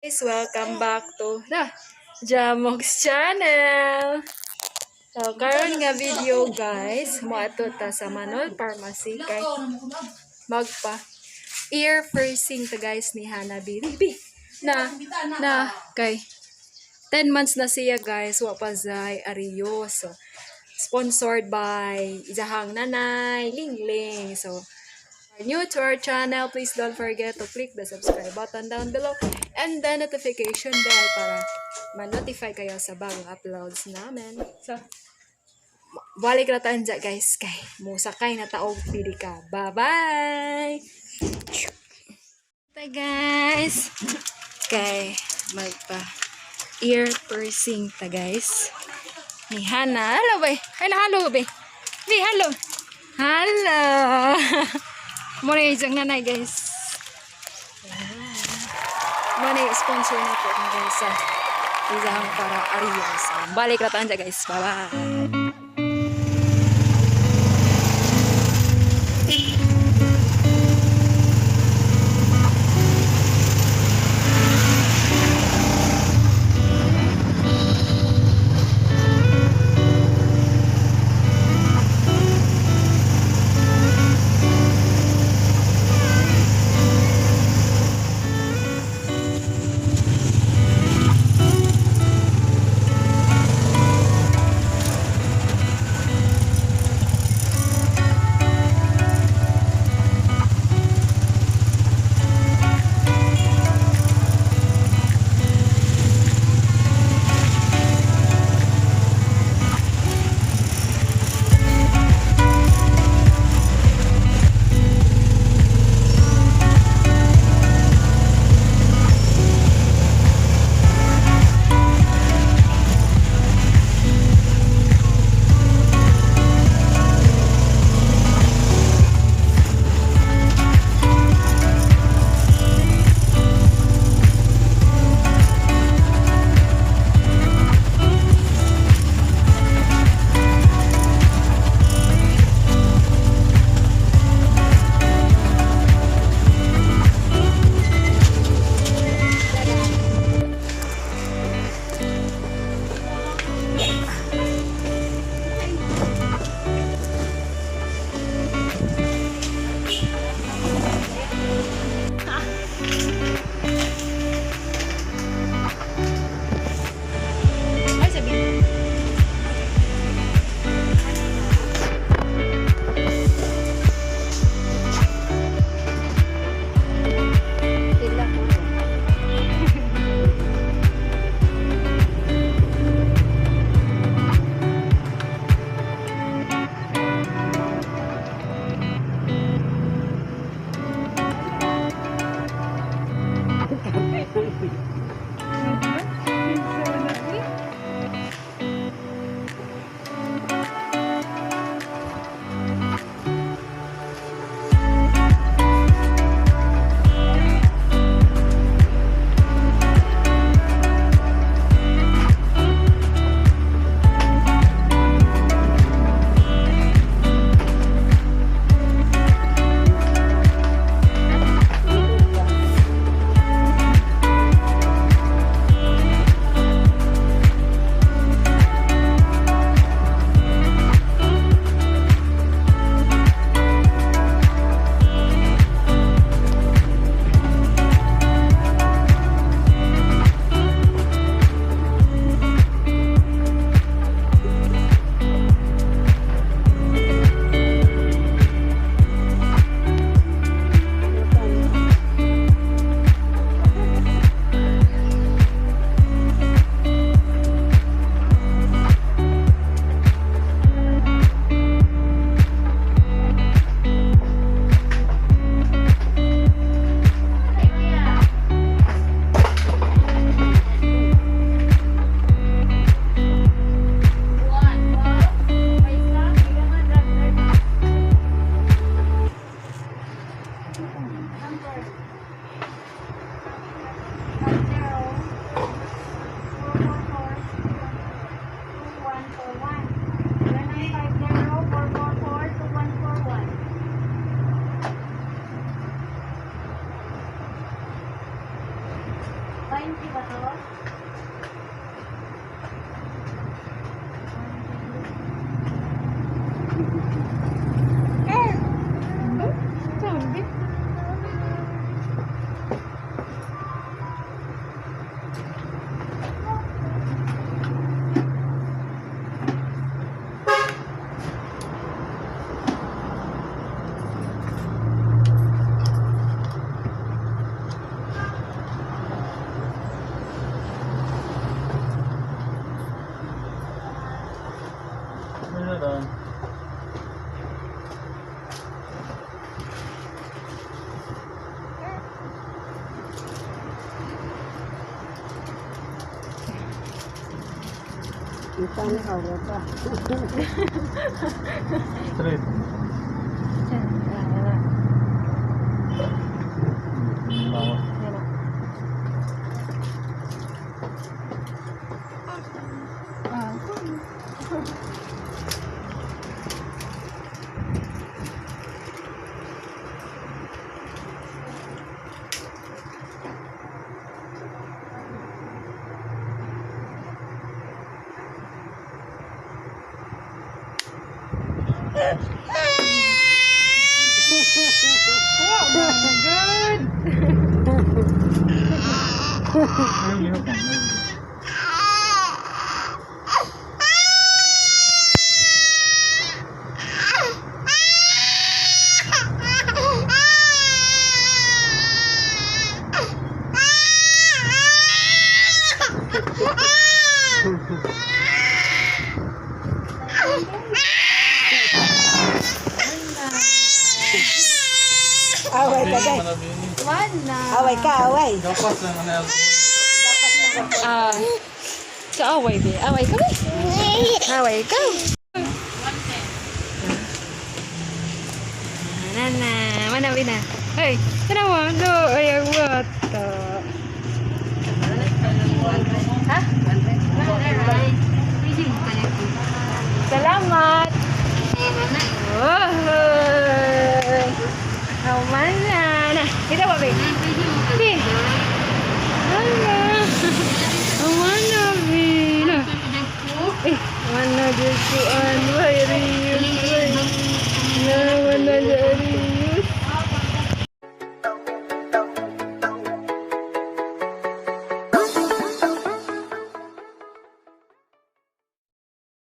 Guys, welcome back to Jamox channel. So, karon nga video guys, moadto ta sa Manol Pharmacy kay magpa ear piercing ta guys ni Hana Bibi. Na kay 10 months na siya guys, wa pa zay ariyo. So, sponsored by Izahang Nanay Lingling. So, new to our channel, please don't forget to click the subscribe button down below and the notification bell para ma-notify kayo sa bagong uploads namin. So, balik na tayo dyan guys. Kay musakay na taog pili ka. Bye-bye! Bye guys! Kay magpa ear piercing ta guys. Ni Hana. Hello ba? Hello ba? Hello! Hello! Muna yung nanay guys. Muna yung sponsor na po guys sa isang para Arias. Balik na tayo guys. Bye bye. 20 ba to? Sabi. Ano lang? Kita na kauro pa. Straight. Bawas. Good. Ay, yun. Away ka guys. Mana. Away ka, away. Gapas lang ang alcohol. Ah. Sa away be. Away ka be. Away ka. Nana, mana bina? Hey, kenapa? Lo, ayang mata.